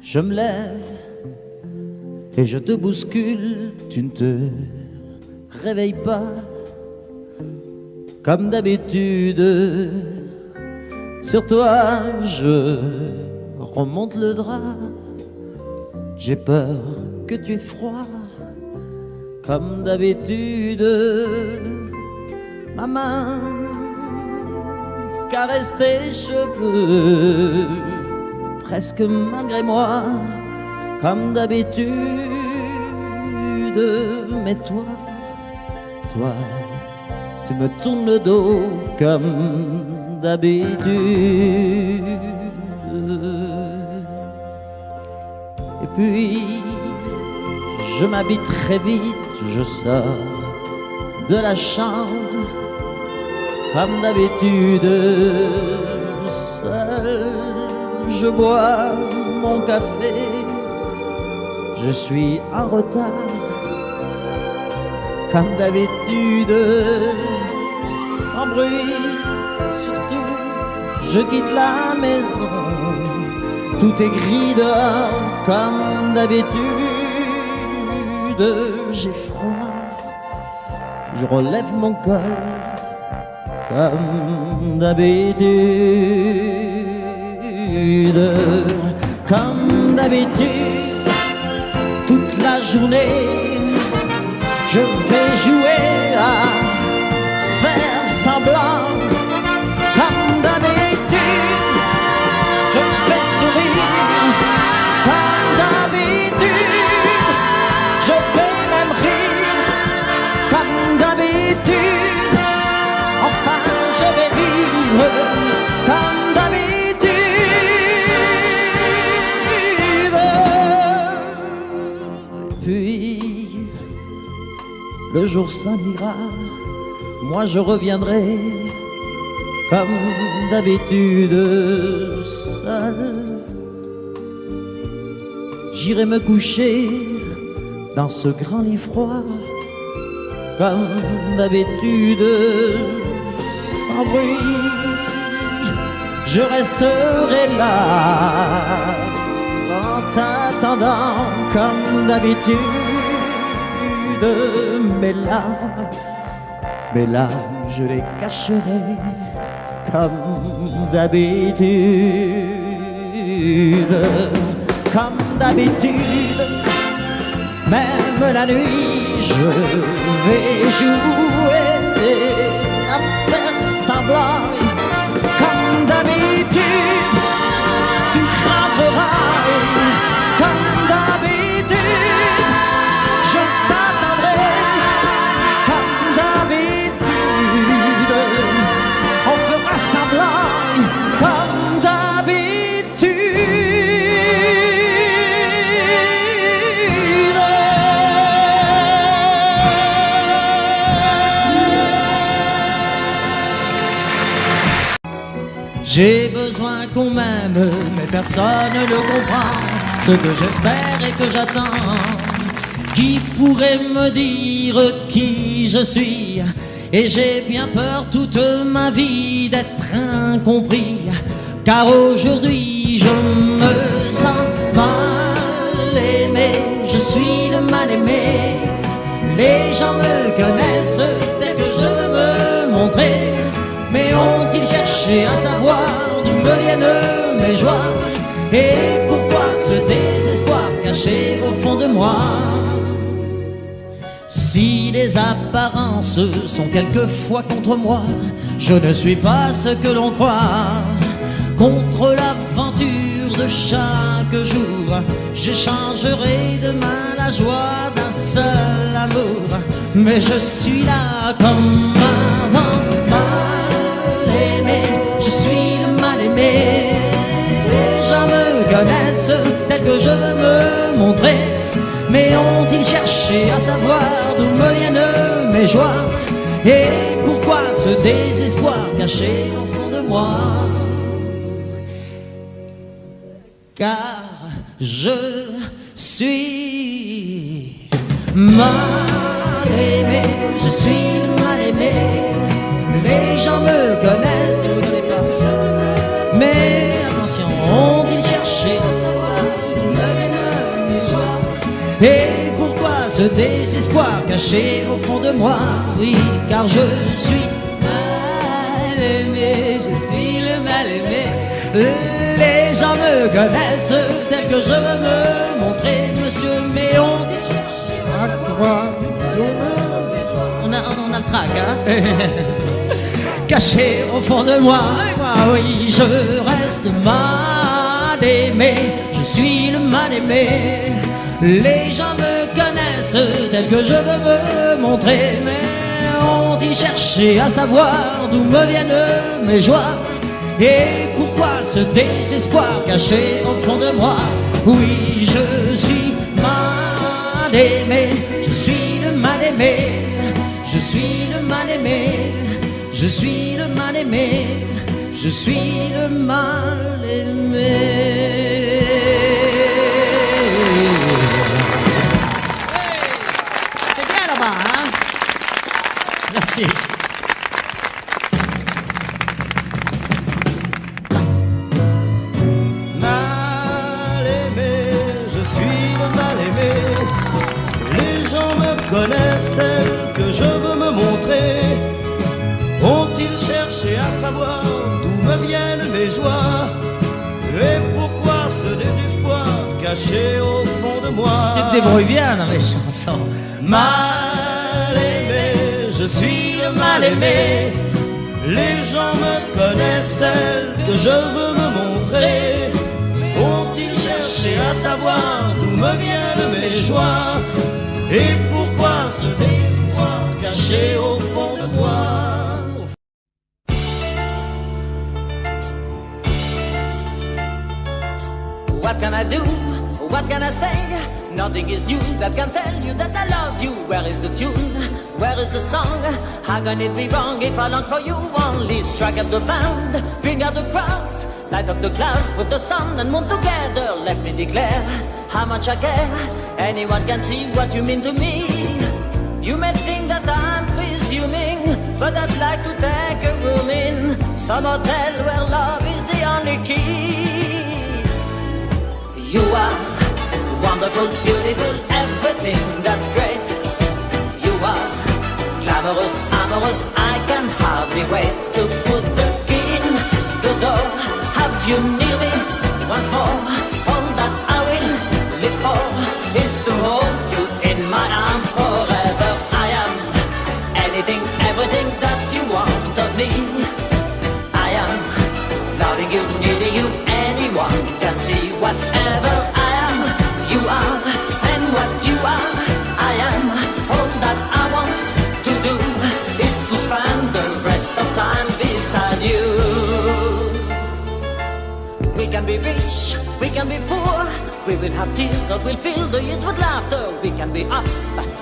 Je me lève et je te bouscule, tu ne te réveilles pas comme d'habitude. Sur toi je remonte le drap, j'ai peur que tu aies froid comme d'habitude. Ma main caresse tes cheveux, presque malgré moi, comme d'habitude. Mais toi, tu me tournes le dos comme d'habitude. Et puis, je m'habille très vite, je sors de la chambre comme d'habitude. Seul, je bois mon café, je suis en retard comme d'habitude. Sans bruit, surtout, je quitte la maison, tout est gris dehors comme d'habitude. J'ai froid, je relève mon col comme d'habitude. Comme d'habitude, toute la journée, je vais jouer à faire semblant. Comme d'habitude, je fais sourire. Comme d'habitude, je vais même rire. Comme d'habitude, enfin je vais vivre comme d'habitude. Puis le jour s'en ira, moi je reviendrai comme d'habitude seul. J'irai me coucher dans ce grand lit froid comme d'habitude, sans bruit. Je resterai là en t'attendant comme d'habitude. Mes larmes, je les cacherai comme d'habitude. Comme d'habitude, même la nuit, je vais jouer à faire semblant. Comme d'habitude, tu rentreras. Comme d'habitude, je t'attendrai. Comme d'habitude, on fera semblant. Comme d'habitude. J'ai besoin qu'on m'aime, mais personne ne le comprend. Ce que j'espère et que j'attends, qui pourrait me dire qui je suis? Et j'ai bien peur toute ma vie d'être incompris, car aujourd'hui je me sens mal aimé. Je suis le mal aimé. Les gens me connaissent tel que je veux me montrer. Mais ont-ils cherché à savoir d'où me viennent mes joies? Et pourquoi ce désespoir caché au fond de moi? Si les apparences sont quelquefois contre moi, je ne suis pas ce que l'on croit. Contre l'aventure de chaque jour, j'échangerai demain la joie d'un seul amour. Mais je suis là comme avant, mal aimé. Je suis le mal aimé. Les gens me connaissent tel que je veux me montrer. Mais ont-ils cherché à savoir d'où me viennent mes joies? Et pourquoi ce désespoir caché au fond de moi? Car je suis mal aimé, je suis le mal aimé. Les gens me connaissent, si vous ne connaissez pas, mais attention, ont-ils cherché à savoir d'où me ce désespoir caché au fond de moi? Oui, car je suis mal aimé, je suis le mal aimé. Les gens me connaissent tel que je veux me montrer, monsieur, mais on dit chercher à quoi? On a le trac, hein? Caché au fond de moi, oui, je reste mal aimé, je suis le mal aimé. Les gens me connaissent tel que je veux me montrer, mais on dit chercher à savoir d'où me viennent mes joies. Et pourquoi ce désespoir caché au fond de moi? Oui, je suis mal aimé, je suis le mal aimé, je suis le mal aimé, je suis le mal aimé, je suis le mal aimé. C'est bien là-bas, hein? Merci. Connaissent tel que je veux me montrer? Ont-ils cherché à savoir d'où me viennent mes joies? Et pourquoi ce désespoir caché au fond de moi? Tu te débrouilles bien dans les chansons. Mal aimé, je suis le mal aimé. Les gens me connaissent tel que je veux me montrer. Ont-ils cherché à savoir d'où me viennent mes joies? Et pourquoi ce désespoir caché au fond de moi? What can I do? What can I say? Nothing is new that can tell you that I love you. Where is the tune? Where is the song? How can it be wrong if I long for you? Only strike up the band, bring out the crowds, light up the clouds with the sun and moon together. Let me declare how much I care. Anyone can see what you mean to me. You may think that I'm presuming, but I'd like to take a room in some hotel where love is the only key. You are wonderful, beautiful, everything that's great. You are glamorous, amorous, I can hardly wait to put the key in the door. Have you near me once more? All that I will live for is to hold you in my arms forever. I am anything, everything that you want of me. I am loving you, needing you, anyone can see whatever I am. You are, and what you are, I am. All that I want to do is to spend the rest of time beside you. We can be rich, we can be poor, we will have tears or we'll fill the years with laughter. We can be up,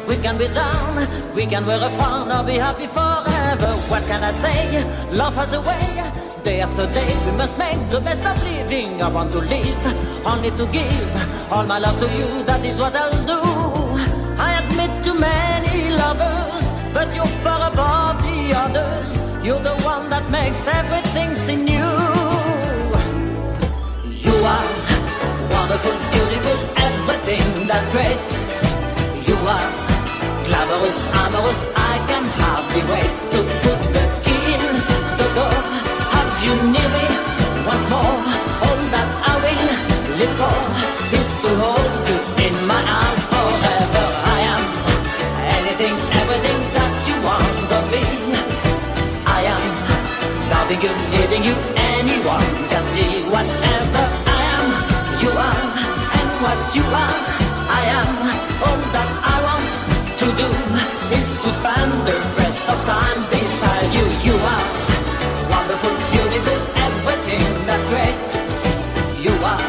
we can be down, we can wear a frown or be happy forever. What can I say? Love has a way. Day after day we must make the best of living. I want to live, only to give all my love to you, that is what I'll do. I admit to many lovers, but you're far above the others. You're the one that makes everything seem new. You are wonderful, beautiful, everything that's great. You are glamorous, amorous, I can hardly wait to put the key in the door. Have you near me once more? All that I will live for is to hold you in my arms forever. I am anything, everything that you want of me. I am loving you, needing you, anyone can see whatever I am. You are, and what you are, I am. All that I want to do is to spend the rest of time beside you. You are wonderful, beautiful, everything that's great. You are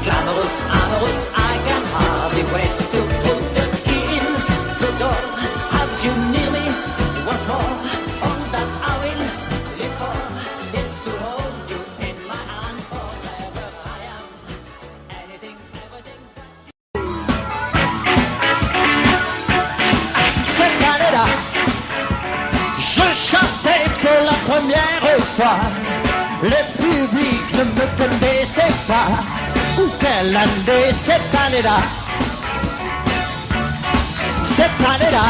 glamorous, amorous, I can hardly wait to put the key in the door. Have you near me once more? All that I will live for is to hold you in my arms forever. I am anything, everything that you... Cette année-là, je chantais pour la première fois. Le public ne me connaissait pas. Quelle année cette année-là? cette année-là,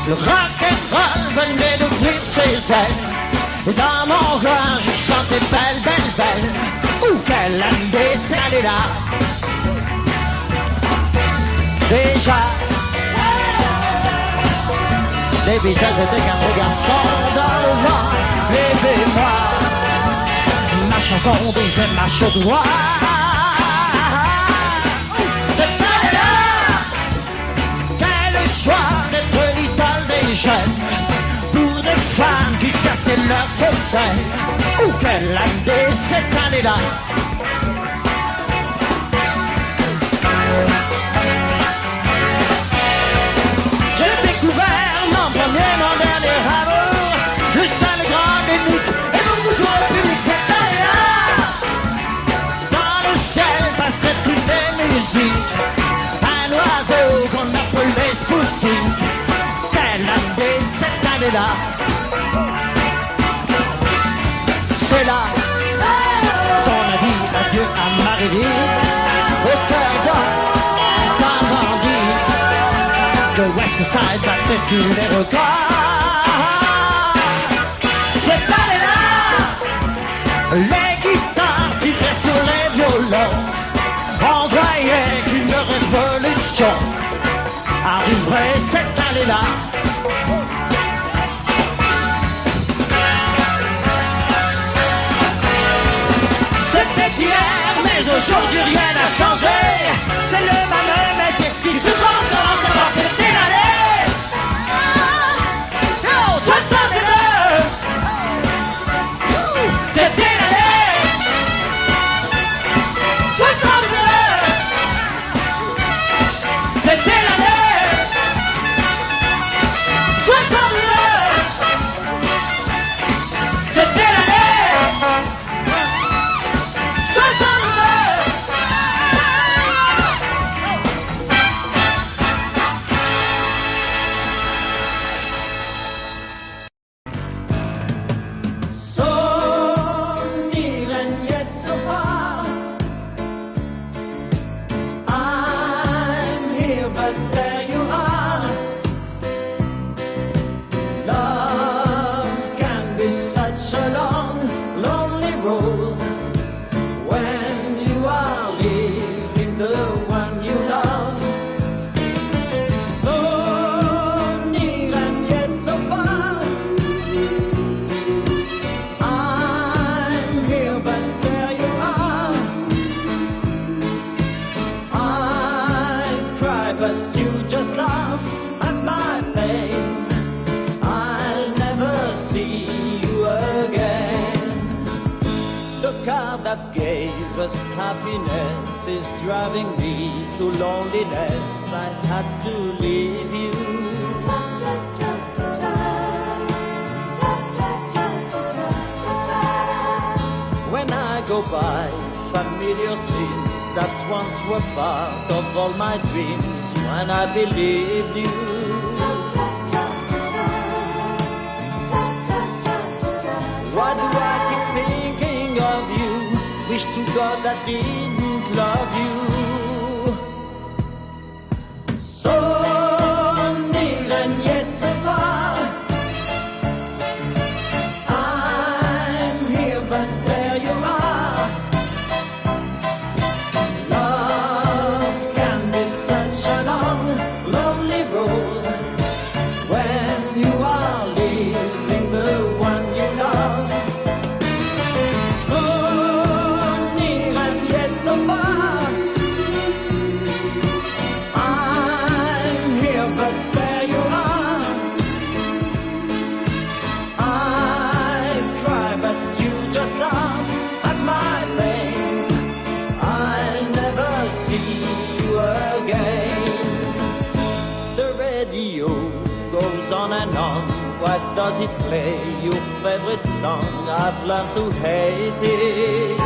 le rock'n'roll venait d'ouvrir ses ailes. Et dans mon coin, je chantais belle, belle, belle. Ouh, quelle année cette année-là. Déjà, les Beatles étaient qu'un garçon dans le vent. Levez-moi, ma chanson disait marche droit. Cette année-là, quel choix d'être l'idole des jeunes, pour des fans qui cassaient leur fauteuil. Ou quelle année cette année-là. J'ai découvert mon premier, mon dernier amour, le seul grand unique et mon toujours le public cette année-là. Dans le ciel passait toutes les musiques, un oiseau qu'on appelait Sputnik. Quelle année cette année-là. C'est là qu'on a dit adieu à Marilyn, au cœur d'un bandit, que West Side battait tous les records. Cette année-là, les guitares tiraient sur les violons. On croyait qu'une révolution arriverait cette année-là. C'était hier, mais aujourd'hui rien n'a changé. C'est le même métier qui se sent comment ça va. C'était l'année 62. C'était l'année 62. C'était l'année 62. C'était l'année 62. So near and yet so far. I'm here, but there you are. Love can be such a long, lonely road when you are leaving the one you love. So near and yet so far. I'm here, but there you are. I cry, but you just laugh at my pain. I'll never see you again. The car that gave us happiness is driving me to loneliness. I had to leave you. When I go by familiar scenes that once were part of all my dreams, when I believed you. Why do I keep thinking of you? Wish to God I didn't love you. So near and yet so far. I'm here, but there you are. Love can be such a long, lonely road when you are leaving the one you love. So near and yet so far. I'm here, but there you are. I cry, but you just laugh at my pain. I'll never see you again. The radio goes on and on. Why does it play your favorite song? I've learned to hate it.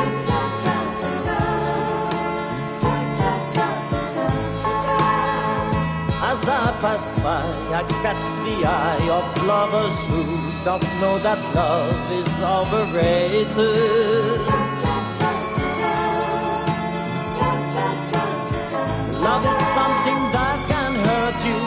As I pass by, I catch the eye of lovers who don't know that love is overrated. Love is something that can hurt you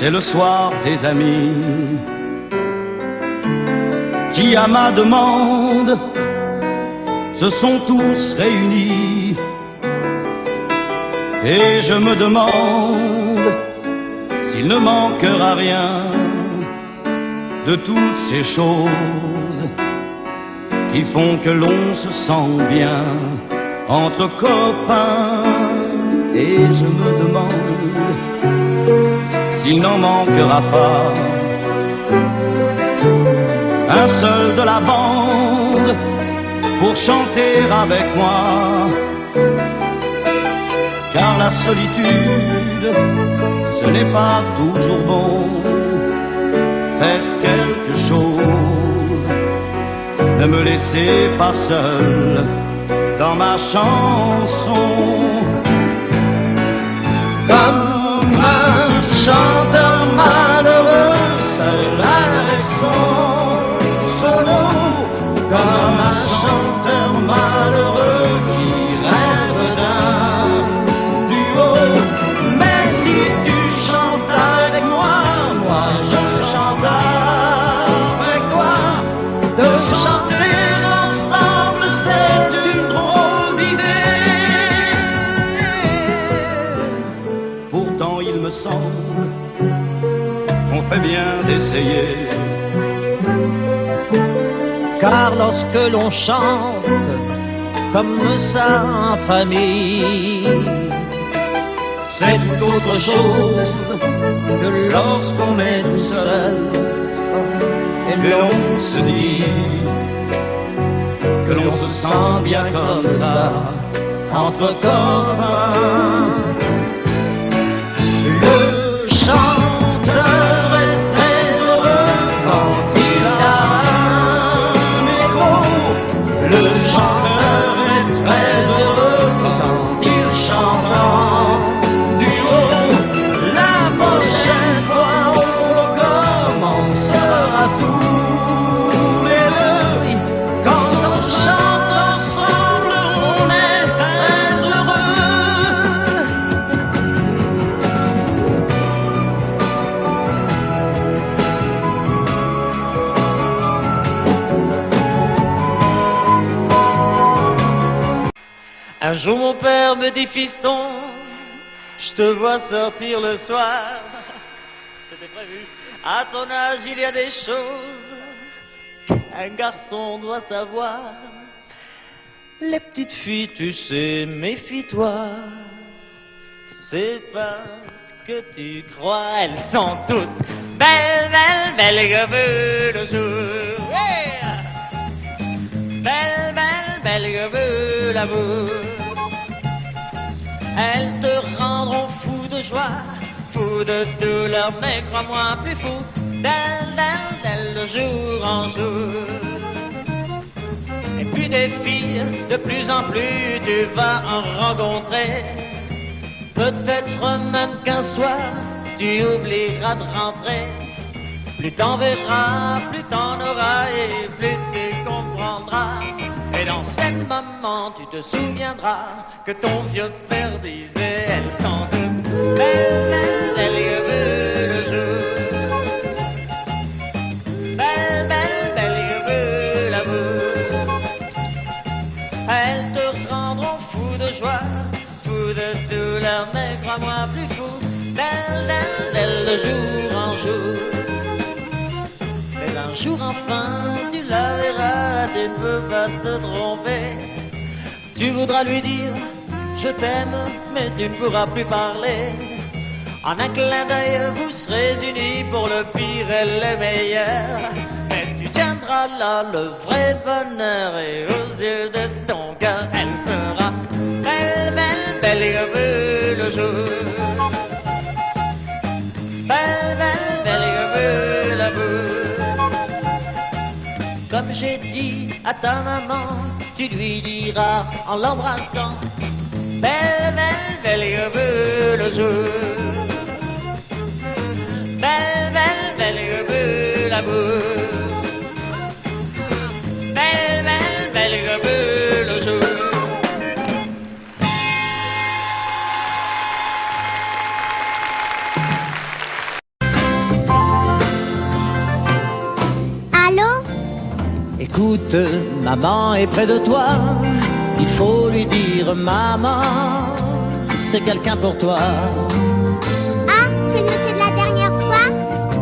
c'est le soir des amis qui, à ma demande, se sont tous réunis. Et je me demande s'il ne manquera rien de toutes ces choses qui font que l'on se sent bien entre copains. Et je me demande s'il n'en manquera pas un seul de la bande pour chanter avec moi. Car la solitude, ce n'est pas toujours bon. Faites quelque chose, ne me laissez pas seul dans ma chanson. Comme un chanteur malheureux, seul avec son solo. Comme un chanteur malheureux qui rêve d'un duo. Mais si tu chantes avec moi, moi je chante avec toi. De chanter ensemble, c'est une drôle d'idée. Pourtant il me semble qu'on fait bien d'essayer. Car lorsque l'on chante comme ça en famille, c'est tout autre chose que lorsqu'on est tout seul. Et l'on se dit que l'on se sent bien comme ça entre copains. Le chanteur est très heureux quand il a un micro. Le chanteur est très heureux quand il chante en duo. La prochaine fois on commencera tous les deux. Quand on chante ensemble, on est très heureux. Un jour mon père me dit: fiston, je te vois sortir le soir. C'était prévu. À ton âge il y a des choses qu'un garçon doit savoir. Les petites filles, tu sais, méfie-toi. C'est pas ce que tu crois, elles sont toutes belles, belles, belles comme le jour. Yeah. Belle, belle, belle comme l'amour. Elles te rendront fou de joie, fou de douleur, mais crois-moi plus fou d'elles, d'elles, d'elles de jour en jour. Et puis des filles, de plus en plus tu vas en rencontrer. Peut-être même qu'un soir tu oublieras de rentrer. Plus t'en verras, plus t'en auras et plus tu comprendras. Et dans ces moments tu te souviendras que ton vieux père disait: elles sont toutes belles, belles, belles comme le jour. Belles, belles, belles comme l'amour. Elles te rendront fou de joie, fou de douleur, mais crois-moi plus fou d'elles, d'elles, d'elles de jour en jour. Mais un jour enfin tu la verras, tu ne peux pas te tromper. Tu voudras lui dire: je t'aime, mais tu ne pourras plus parler. En un clin d'œil, vous serez unis pour le pire et le meilleur. Mais tu tiendras là le vrai bonheur et aux yeux de ton cœur, elle sera belle, belle, belle comme le jour. Belle, belle, belle comme l'amour. Comme j'ai dit à ta maman, tu lui diras en l'embrassant: belle, belle, belle comme le jour. Belle, belle, belle comme l'amour. Belle, belle, belle comme le jour. Écoute, maman est près de toi. Il faut lui dire, maman, c'est quelqu'un pour toi. Ah, c'est le monsieur de la dernière fois?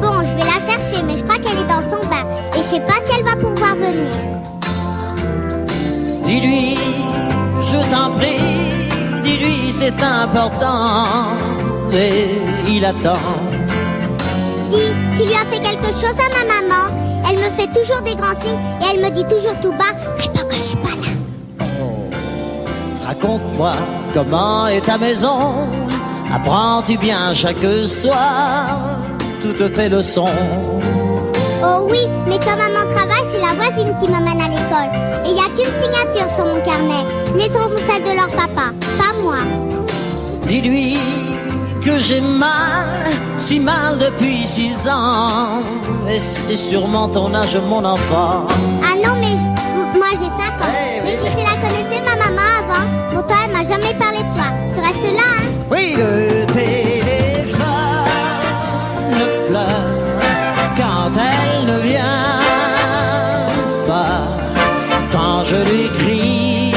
Bon, je vais la chercher, mais je crois qu'elle est dans son bain. Et je sais pas si elle va pouvoir venir. Dis-lui, je t'en prie, dis-lui c'est important. Et il attend. Dis, tu lui as fait quelque chose à ma maman? Elle me fait toujours des grands signes et elle me dit toujours tout bas, réponds que je suis pas là. Raconte-moi comment est ta maison. Apprends-tu bien chaque soir toutes tes leçons? Oh oui, mais quand maman travaille, c'est la voisine qui m'emmène à l'école. Et il n'y a qu'une signature sur mon carnet. Les autres ont celle de leur papa, pas moi. Dis-lui que j'ai mal, si mal depuis 6 ans. Et c'est sûrement ton âge, mon enfant. Ah non, mais moi j'ai 5 ans. Hey, mais si tu la connaissais, ma maman, avant, pourtant elle m'a jamais parlé de toi. Tu restes là, hein? Oui, le téléphone pleure quand elle ne vient pas. Quand je lui crie,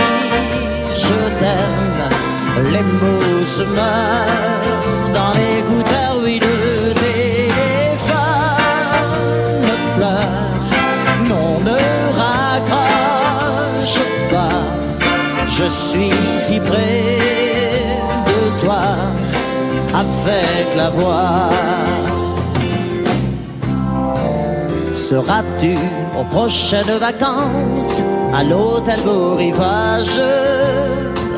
je t'aime, les mots se meurent dans l'écouteur. Oui, le téléphone pleure, non, ne raccroche pas. Je suis si près de toi avec la voix. Seras-tu aux prochaines vacances à l'hôtel Beau Rivage?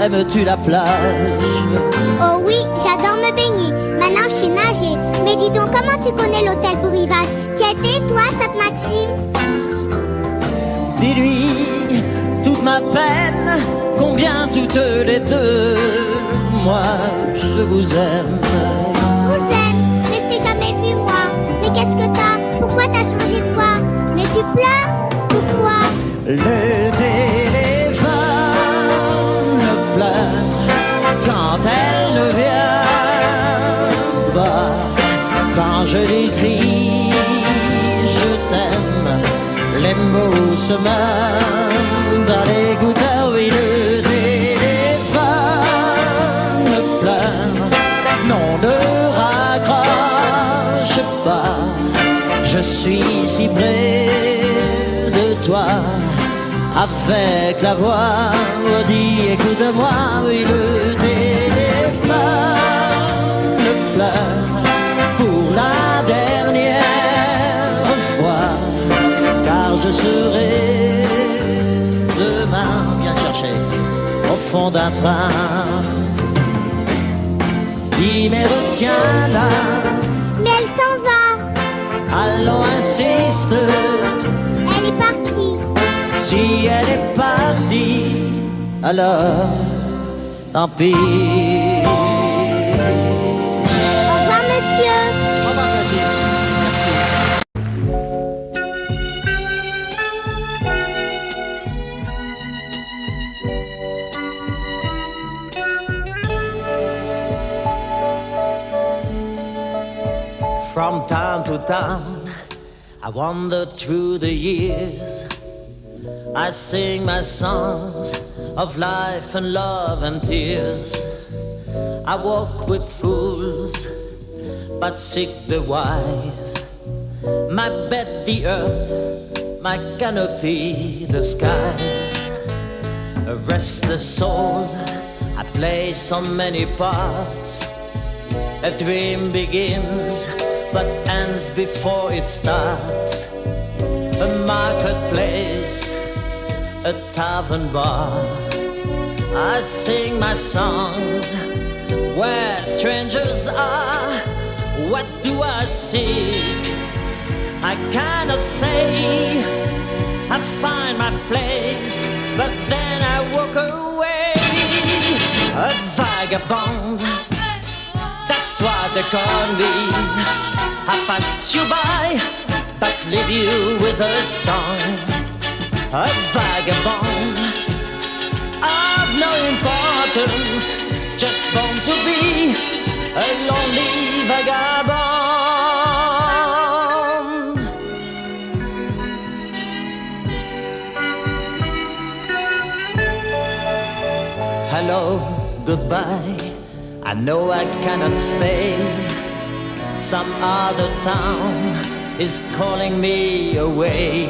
Aimes-tu la plage? Oh oui, j'adore me baigner. Maintenant je sais nager. Mais dis donc, comment tu connais l'hôtel Beau Rivage? Tu as été, toi, Sainte-Maxime? Dis-lui toute ma peine, combien toutes les deux, moi je vous aime. Vous aime, mais je t'ai jamais vu, moi. Mais qu'est-ce que t'as? Pourquoi t'as changé de voix? Mais tu pleures? Pourquoi? Le téléphone pleure quand elle ne vient pas. Quand je lui crie, je t'aime, les mots se meurent dans l'écouteur. Oui, le téléphone pleure, non, ne raccroche pas. Je suis si près de toi avec la voix. Dis, écoute-moi, oui, le téléphone pleure pour la dernière fois. Car je serai demain, viens chercher au fond d'un train. Dis, mais retiens-la. Mais elle s'en va. Allons, insiste. Elle est partie. Si elle est partie, alors tant pis. Au revoir, monsieur. Au revoir, Nadine. Merci. From town to town, I wander through the years. I sing my songs of life and love and tears. I walk with fools, but seek the wise. My bed the earth, my canopy the skies. A restless soul, I play so many parts. A dream begins, but ends before it starts. A marketplace, a tavern bar. I sing my songs where strangers are. What do I seek? I cannot say. I find my place, but then I walk away. A vagabond, that's what they call me. I pass you by, but leave you with a song. A vagabond of no importance, just born to be a lonely vagabond. hello, goodbye. I know I cannot stay. Some other town is calling me away.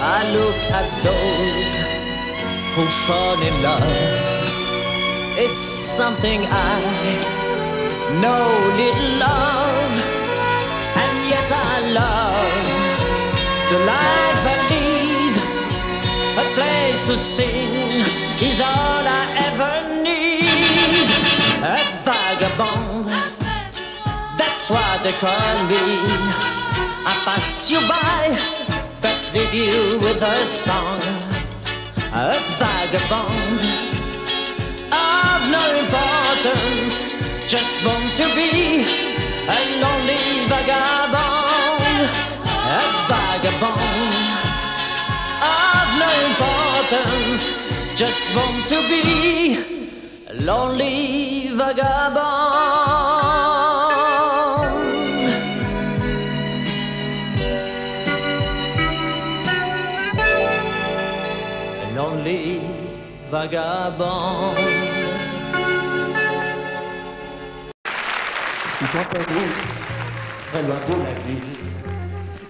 I look at those who fall in love. It's something I know, little love, and yet I love the life I lead. A place to sing is all I ever need. A vagabond, that's what they call me. I pass you by, but leave you with a song. A vagabond of no importance, just born to be a lonely vagabond. A vagabond of no importance, just born to be a lonely vagabond. A lonely vagabond. Tout en route, très loin de la ville,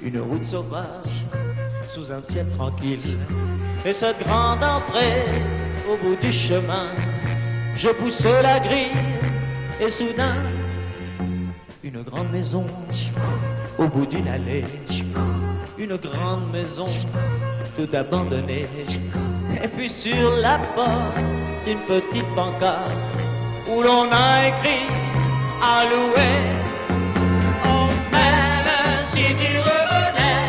une route sauvage sous un ciel tranquille. Et cette grande entrée au bout du chemin, je pousse la grille et soudain, une grande maison au bout d'une allée, une grande maison toute abandonnée. Et puis sur la porte, une petite pancarte où l'on a écrit à louer. Oh, même si tu revenais,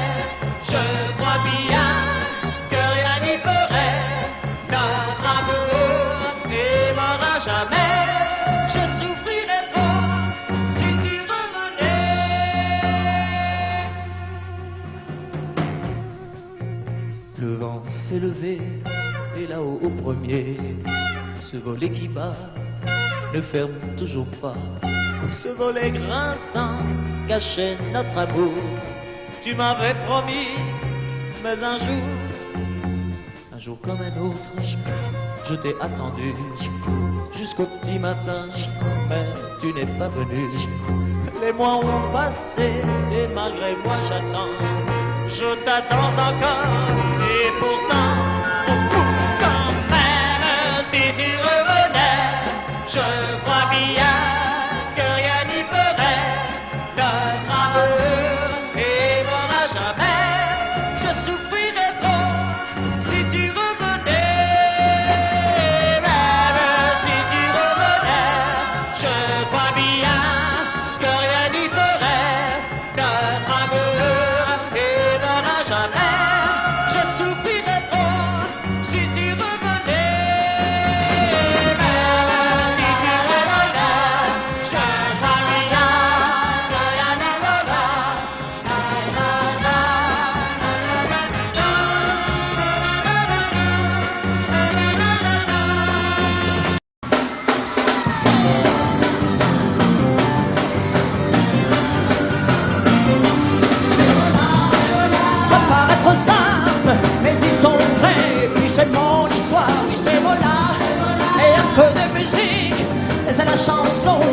je crois bien que rien n'y ferait. Notre amour n'aimera jamais. Je souffrirais trop si tu revenais. Le vent s'est levé et là-haut au premier, ce volet qui bat ne ferme toujours pas. Ce volet grinçant cachait notre amour. Tu m'avais promis, mais un jour comme un autre, je t'ai attendu jusqu'au petit matin, mais tu n'es pas venu. Les mois ont passé et malgré moi j'attends. Je t'attends encore et pourtant, quand même si tu revenais, je crois bien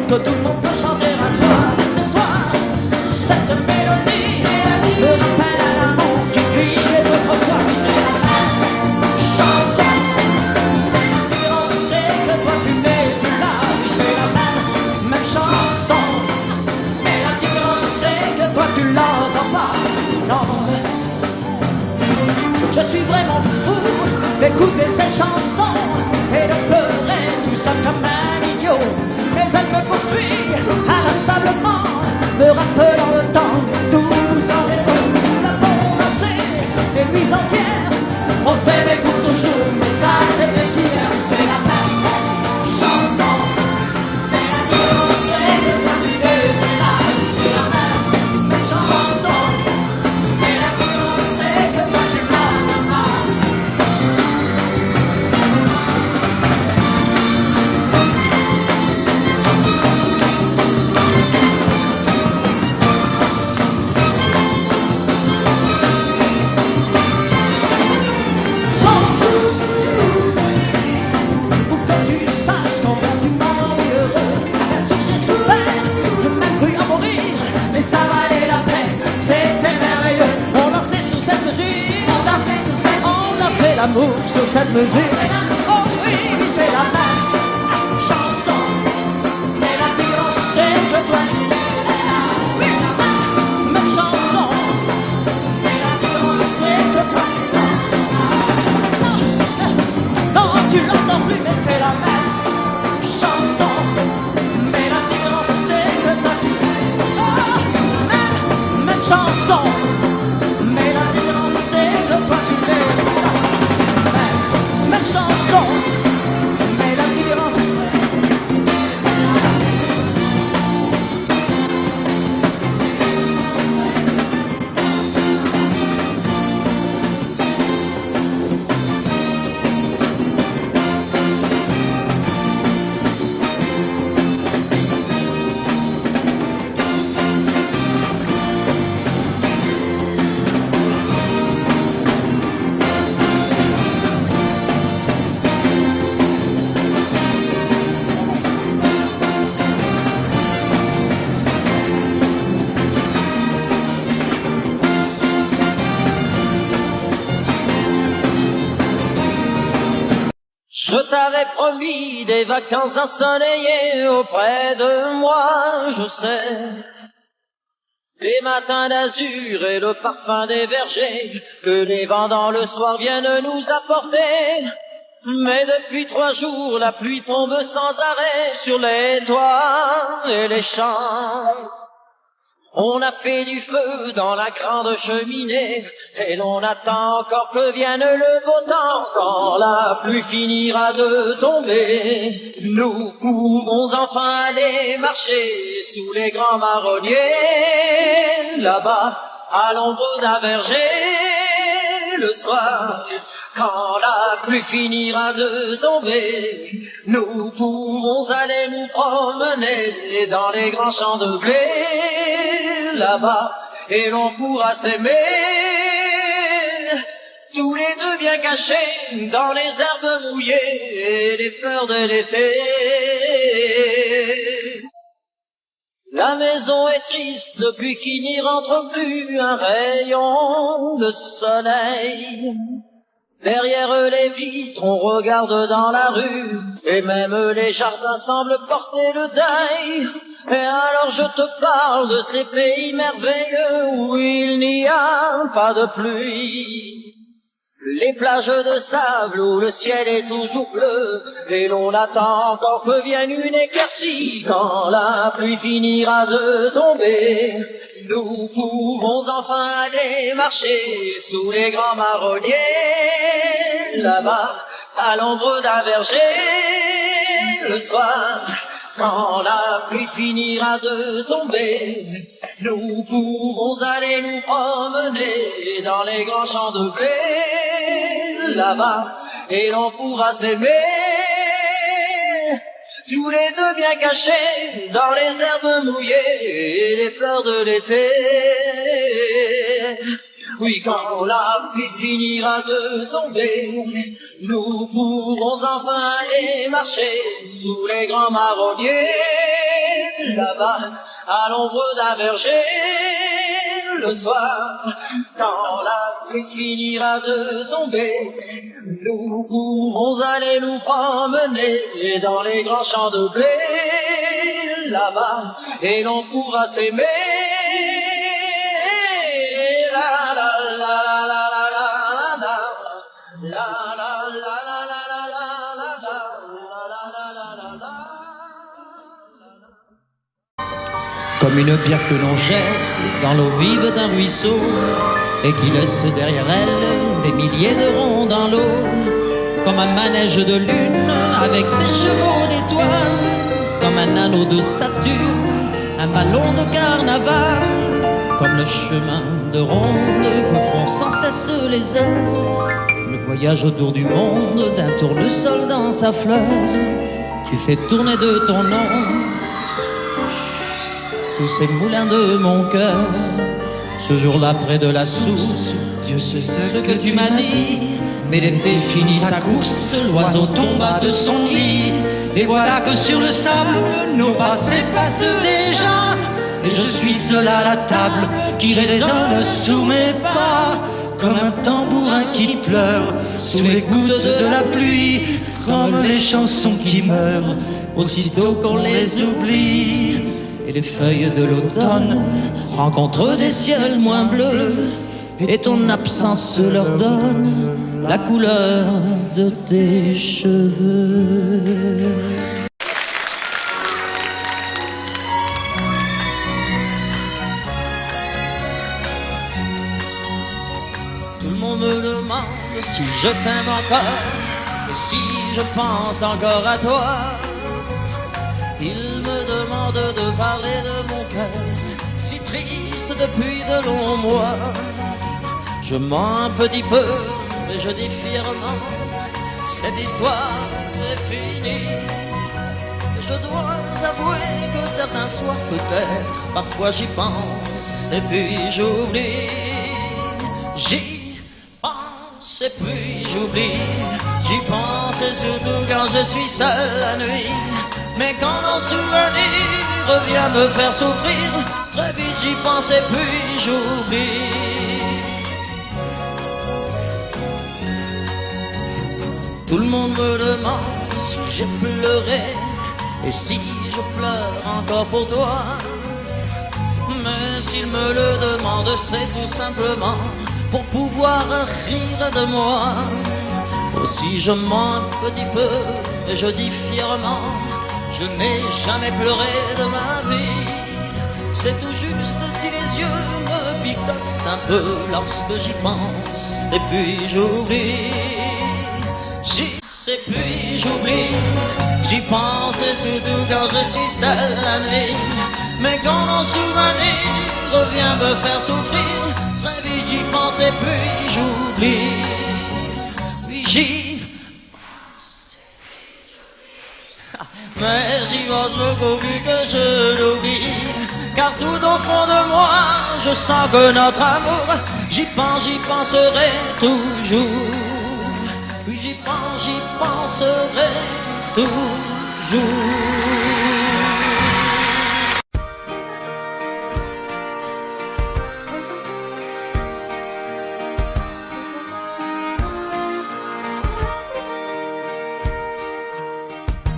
que tout le monde peut chanter un soir. Et ce soir, cette mélodie me rappelle à l'amour qui criait d'autrefois. C'est la même chanson, mais la différence c'est que toi tu n'es plus là. Oui, c'est la même chanson, mais la différence c'est que toi tu l'entends pas. Non, je suis vraiment fou d'écouter ces chansons et de pleurer tout ça comme un idiot. Mais elle me poursuit inlassablement, me rappelant le temps tout sans défaut. Nous l'avons dansé des nuits entières, on s'aimait pour toujours, mais ça c'était hier. C'est la même chanson, mais la différence c'est que toi tu n'es plus là. C'est la même chanson, mais la différence c'est que toi tu l'entends pas. d'amour sur cette musique. Oh oui, c'est la même chanson, mais la différence c'est que toi tu l'es. Oui, même chanson, mais la différence c'est que toi tu l'es. Non, tu l'entends plus, mais c'est la même chanson, mais la différence c'est que toi tu l'es. Même chanson, mais la différence c'est que toi tu l'es. Même chanson, mais la différence c'est... Je t'avais promis des vacances ensoleillées auprès de moi, je sais. Les matins d'azur et le parfum des vergers que les vents dans le soir viennent nous apporter. Mais depuis 3 jours, la pluie tombe sans arrêt sur les toits et les champs. On a fait du feu dans la grande cheminée et l'on attend encore que vienne le beau temps. Quand la pluie finira de tomber, nous pourrons enfin aller marcher sous les grands marronniers. Là-bas, à l'ombre d'un verger, le soir, quand la pluie finira de tomber, nous pourrons aller nous promener dans les grands champs de blé. Là-bas, et l'on pourra s'aimer, tous les deux bien cachés dans les herbes mouillées et les fleurs de l'été. La maison est triste depuis qu'il n'y rentre plus un rayon de soleil. Derrière les vitres, on regarde dans la rue, et même les jardins semblent porter le deuil. Et alors je te parle de ces pays merveilleux où il n'y a pas de pluie. Les plages de sable où le ciel est toujours bleu, et l'on attend encore que vienne une éclaircie. Quand la pluie finira de tomber, nous pourrons enfin aller marcher sous les grands marronniers. Là-bas, à l'ombre d'un verger, le soir, quand la pluie finira de tomber, nous pourrons aller nous promener dans les grands champs de blé. Là-bas, et l'on pourra s'aimer, tous les deux bien cachés dans les herbes mouillées et les fleurs de l'été. Oui, quand la pluie finira de tomber, nous pourrons enfin aller marcher sous les grands marronniers. Là-bas, à l'ombre d'un verger, le soir, quand la pluie finira de tomber, nous pourrons aller nous promener dans les grands champs de blé. Là-bas, et l'on pourra s'aimer. La la la la la la la la la la la. Comme une pierre que l'on jette dans l'eau vive d'un ruisseau et qui laisse derrière elle des milliers de ronds dans l'eau. Comme un manège de lune avec ses chevaux d'étoiles, comme un anneau de Saturne, un ballon de carnaval, comme le chemin de ronde que font sans cesse les heures, le voyage autour du monde d'un tournesol dans sa fleur. Tu fais tourner de ton nom tous ces moulins de mon cœur. Ce jour-là près de la source, Dieu sait ce que tu m'as dit, mais l'été finit sa course, l'oiseau tomba de son lit, et voilà que sur le sable nos pas s'effacent déjà, et je suis seul à la table qui résonne sous mes pas, comme un tambourin qui pleure sous les gouttes de la pluie, comme les chansons qui meurent aussitôt qu'on les oublie. Et les feuilles de l'automne rencontrent des ciels moins bleus, et ton absence leur donne la couleur de tes cheveux. Tout le monde me demande si je t'aime encore, et si je pense encore à toi. Il me demande de parler de mon cœur, si triste depuis de longs mois. Je mens un petit peu, mais je dis fièrement, cette histoire est finie. Je dois avouer que certains soirs peut-être, parfois j'y pense et puis j'oublie. J'y pense et puis j'oublie. J'y pense et surtout quand je suis seul la nuit. Mais quand un souvenir revient me faire souffrir, très vite j'y pense et puis j'oublie. Tout le monde me demande si j'ai pleuré et si je pleure encore pour toi. Mais s'ils me le demandent, c'est tout simplement pour pouvoir rire de moi. Aussi je mens un petit peu et je dis fièrement, je n'ai jamais pleuré de ma vie. C'est tout juste si les yeux me picotent un peu lorsque j'y pense et puis j'oublie. J'y sais puis j'oublie, j'y pense et surtout quand je suis seul la nuit. Mais quand mon souvenir revient me faire souffrir, très vite j'y pense et puis j'oublie. Puis j'y pense, mais j'y pense beaucoup plus que je l'oublie. Car tout au fond de moi, je sens que notre amour, j'y penserai toujours. Puis j'y penserai toujours.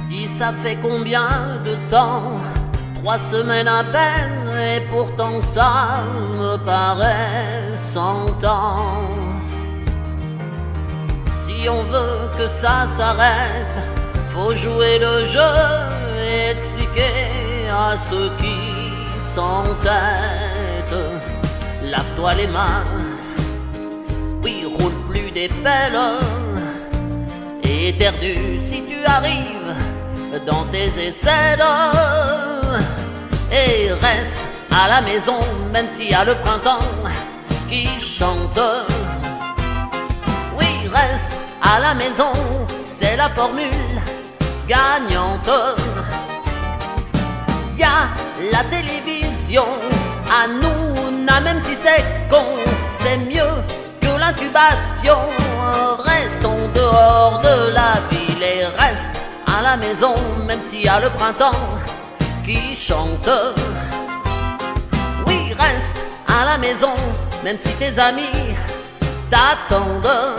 Dis, ça fait combien de temps? 3 semaines à peine, et pourtant ça me paraît 100 ans. Si on veut que ça s'arrête, faut jouer le jeu et expliquer à ceux qui s'entêtent. Lave-toi les mains, oui, roule plus des pelles, et éternue si tu arrives dans tes aisselles. Et reste à la maison, même s'il y a le printemps qui chante. Oui, reste à la maison, c'est la formule gagnante. Y a la télévision, à nous, même si c'est con, c'est mieux que l'intubation. Restons dehors de la ville et reste à la maison, même s'il y a le printemps qui chante. Oui, reste à la maison, même si tes amis t'attendent.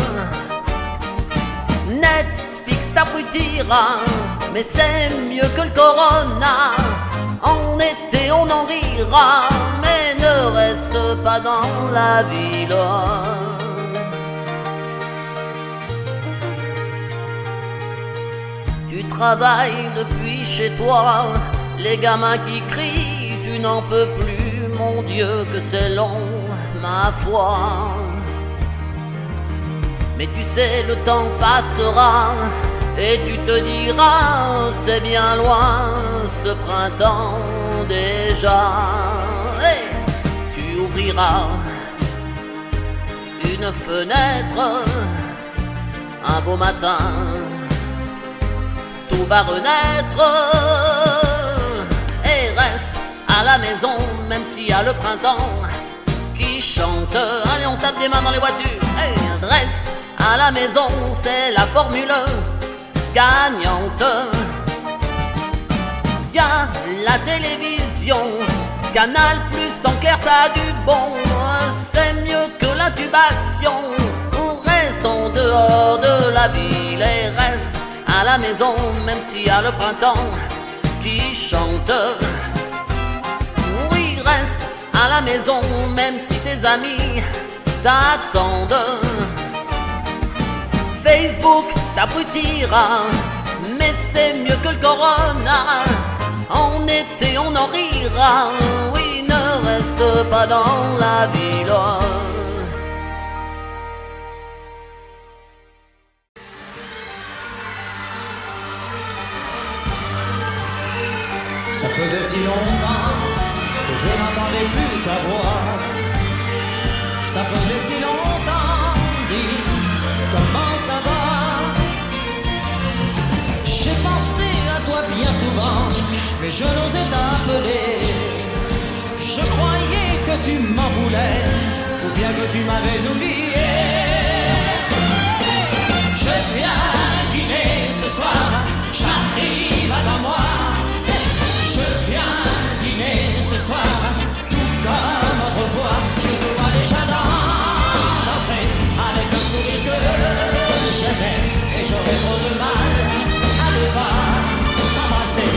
Netflix t'abrutira, mais c'est mieux que le corona. En été on en rira, mais ne reste pas dans la ville. Tu travailles depuis chez toi, les gamins qui crient, tu n'en peux plus, mon Dieu que c'est long, ma foi. Mais tu sais, le temps passera, et tu te diras, c'est bien loin, ce printemps déjà. Et tu ouvriras une fenêtre, un beau matin, tout va renaître. Et reste à la maison, même s'il y a le printemps qui chante. Allez, on tape des mains dans les voitures. Et reste à la maison, c'est la formule gagnante. Y a la télévision, Canal Plus en clair, ça a du bon. C'est mieux que l'intubation. reste en dehors de la ville et reste à la maison, même s'il y a le printemps qui chante. Oui, reste à la maison, même si tes amis t'attendent. Facebook t'abrutira, mais c'est mieux que le corona. En été on en rira, oui, ne reste pas dans la ville. Ça faisait si longtemps que je n'entendais plus ta voix. Ça faisait si longtemps, dis, comment ça va? J'ai pensé à toi bien souvent, mais je n'osais t'appeler. Je croyais que tu m'en voulais, ou bien que tu m'avais oublié. Je viens dîner ce soir, j'arrive avant moi. Je viens dîner ce soir, tout comme autrefois. Je te vois déjà dans l'entrée, avec un sourire que j'aimais, et j'aurais trop de mal à ne pas t'embrasser.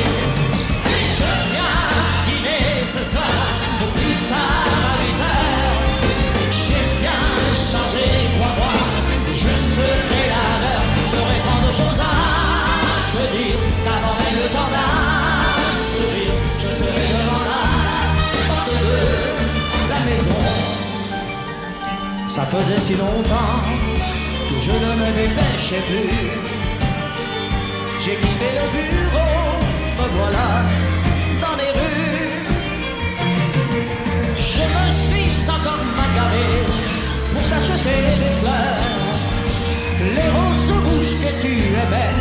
Je viens dîner ce soir, au plus tard à 8 heures. J'ai bien changé, crois-moi, je serai à l'heure. J'aurai tant de choses à te dire, qu'avant même le temps d'un sourire, je serai devant la porte de la maison. Ça faisait si longtemps que je ne me dépêchais plus. J'ai quitté le bureau, me voilà dans les rues. Je me suis encore bagarré pour t'acheter des fleurs, les roses rouges que tu aimais.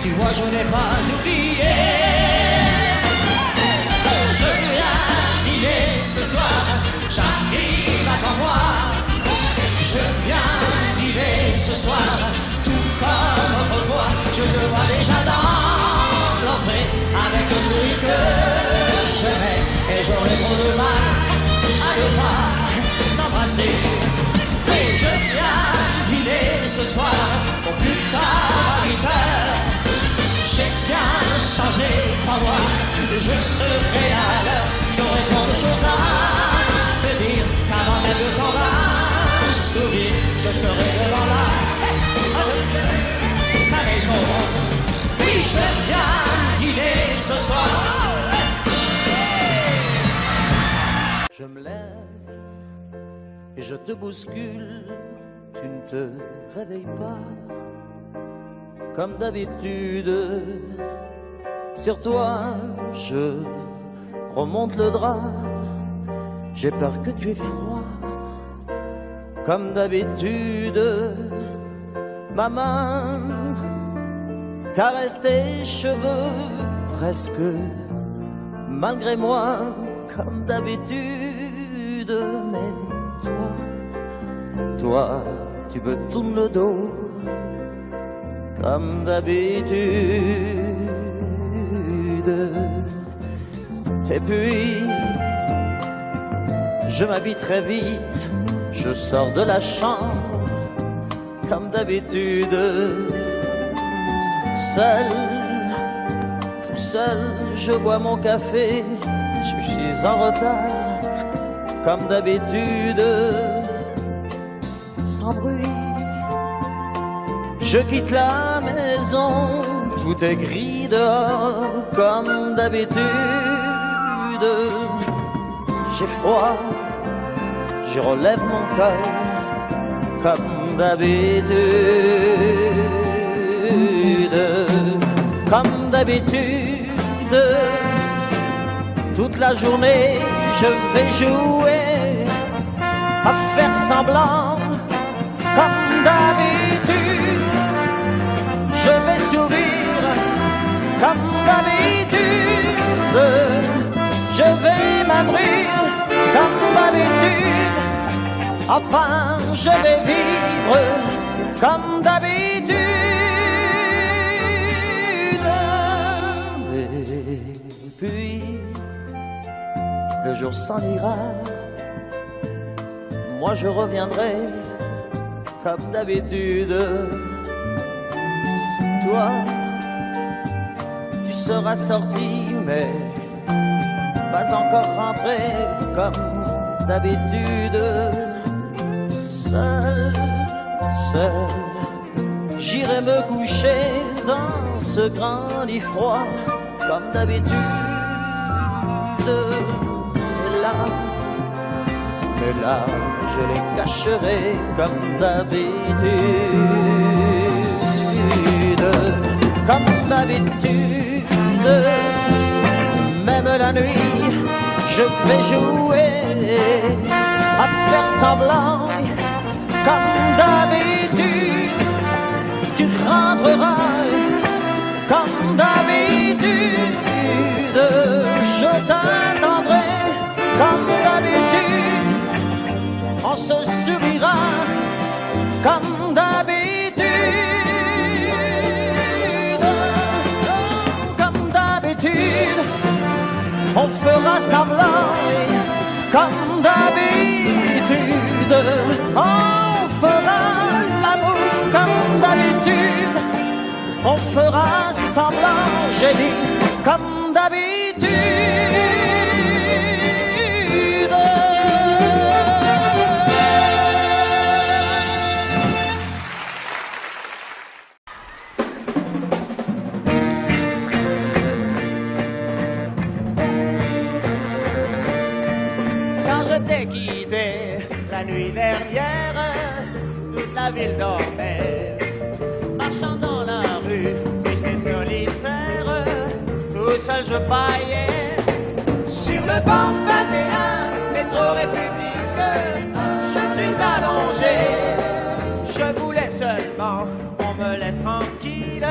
Tu vois, je n'ai pas oublié. Je viens dîner ce soir, j'arrive, attends-moi. Je viens dîner ce soir, tout comme autrefois. Je te vois déjà dans l'entrée, avec le sourire que j'aimais, et j'aurais trop de mal à ne pas t'embrasser. Oui, je viens dîner ce soir, au plus tard à 8 heures. J'ai bien changé, crois-moi, je serai à l'heure. J'aurai tant de choses à te dire, qu'avant même le temps d'un sourire, je serai devant la maison. Oui, je viens dîner ce soir. Je me lève et je te bouscule, tu ne te réveilles pas. Comme d'habitude, sur toi, je remonte le drap. J'ai peur que tu aies froid. Comme d'habitude, ma main caresse tes cheveux, presque malgré moi, comme d'habitude. Mais toi, tu me tournes le dos. Comme d'habitude. Et puis, je m'habille très vite, je sors de la chambre, comme d'habitude. Seul, tout seul, je bois mon café, je suis en retard, comme d'habitude. Sans bruit, je quitte la maison, tout est gris dehors, comme d'habitude. J'ai froid, je relève mon cœur, comme d'habitude. Comme d'habitude, toute la journée, je vais jouer à faire semblant, comme d'habitude. Je vais sourire comme d'habitude. Je vais m'abrir comme d'habitude. Enfin, je vais vivre comme d'habitude. Et puis, le jour s'en ira. Moi, je reviendrai comme d'habitude. Toi, tu seras sorti, mais pas encore rentré comme d'habitude. Seul, j'irai me coucher dans ce grand lit froid comme d'habitude. Mais là, je les cacherai comme d'habitude. Comme d'habitude, même la nuit, je vais jouer à faire semblant. Comme d'habitude, tu rentreras. Comme d'habitude, je t'attendrai. Comme d'habitude, on se sourira. Comme d'habitude, comme d'habitude, on fera semblant. Comme d'habitude, on fera l'amour. Comme d'habitude, on fera semblant. J'ai dit comme d'habitude. La nuit dernière, toute la ville dormait. Marchant dans la rue, triste et solitaire, tout seul je paillais. Sur le banc 21, métro République, je suis allongé. Je voulais seulement qu'on me laisse tranquille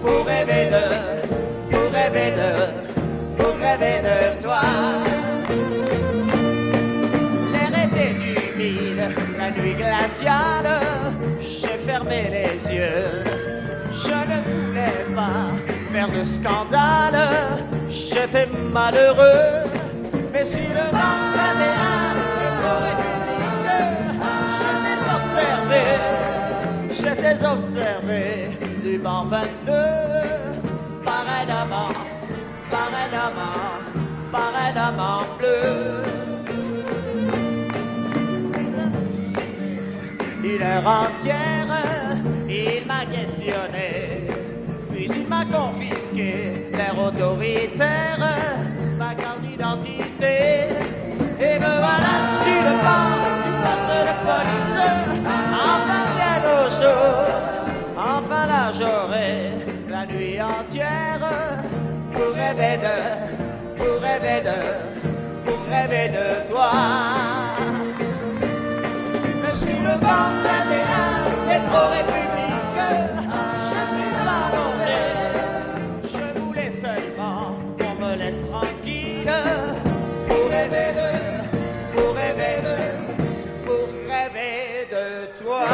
pour rêver de toi. La nuit glaciale, j'ai fermé les yeux. Je ne voulais pas faire de scandale, j'étais malheureux. Mais si le banc 21 je t'ai observé du banc 22, pareillement bleu. Une heure entière, il m'a questionné, puis il m'a confisqué l'air autoritaire, ma carte d'identité. Et me voilà sur le banc du poste de police. Enfin vient nos jours, enfin là j'aurai la nuit entière pour rêver de toi. Le banc 21, métro République, je suis allongé. Je voulais seulement qu'on me laisse tranquille pour rêver de toi.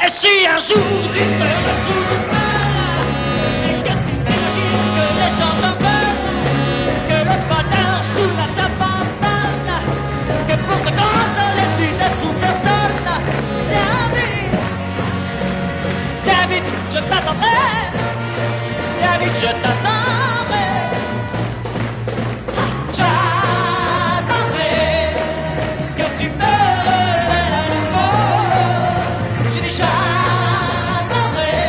Et si un jour tu me retrouves et que tu t'imagines que les gens je t'attendrai, j'attendrai que tu me relèves à nouveau. Je dis j'attendrai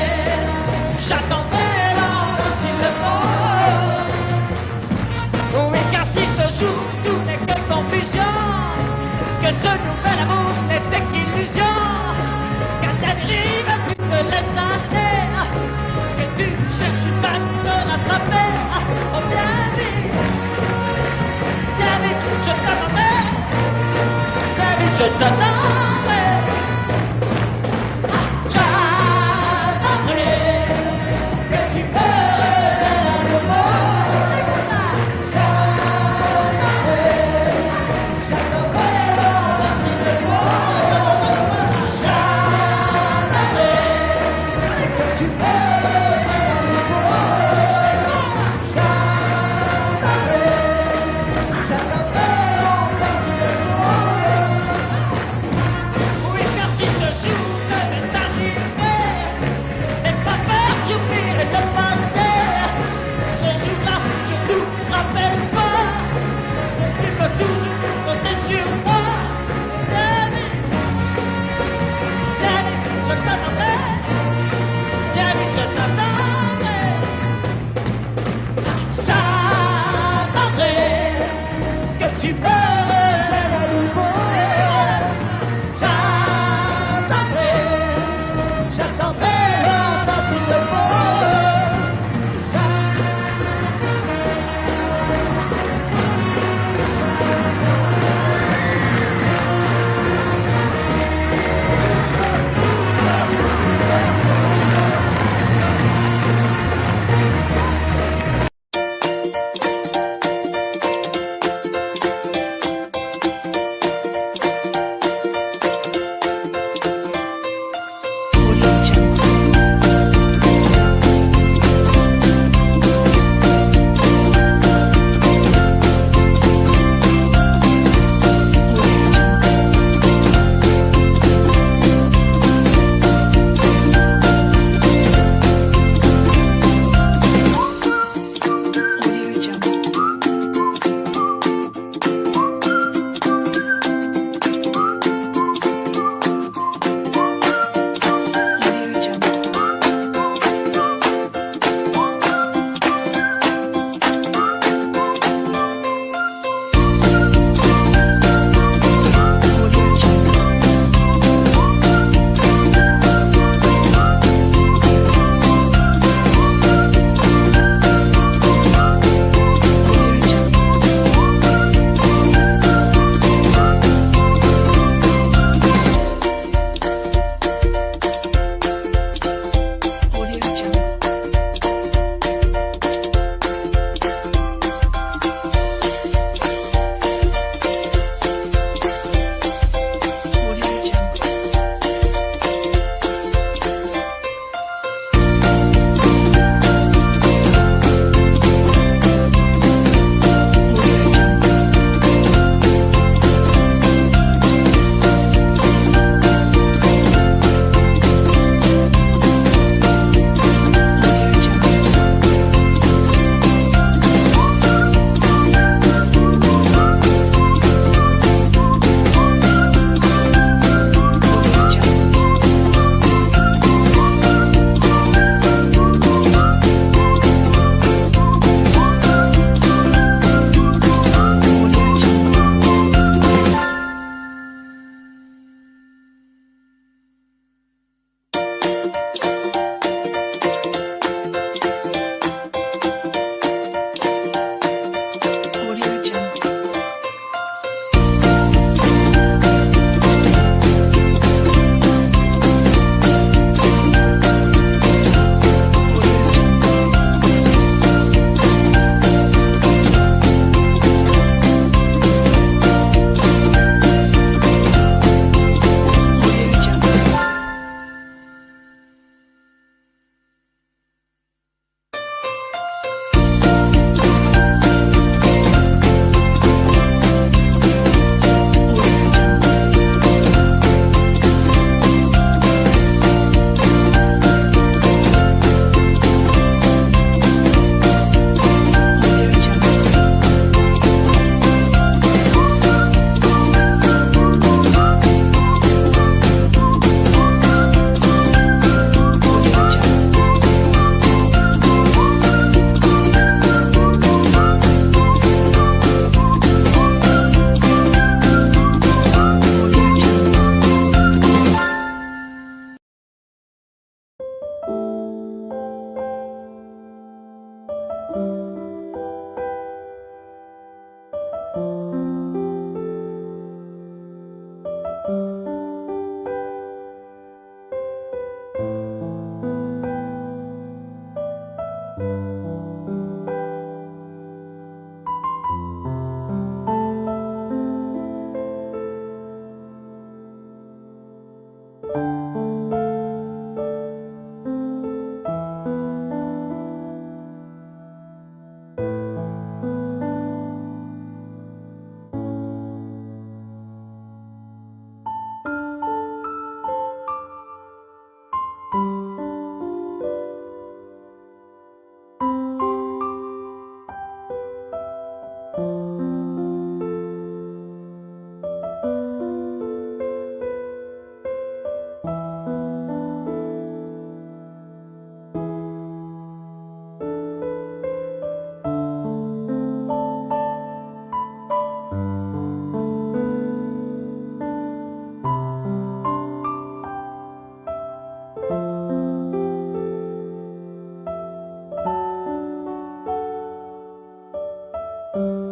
Thank you.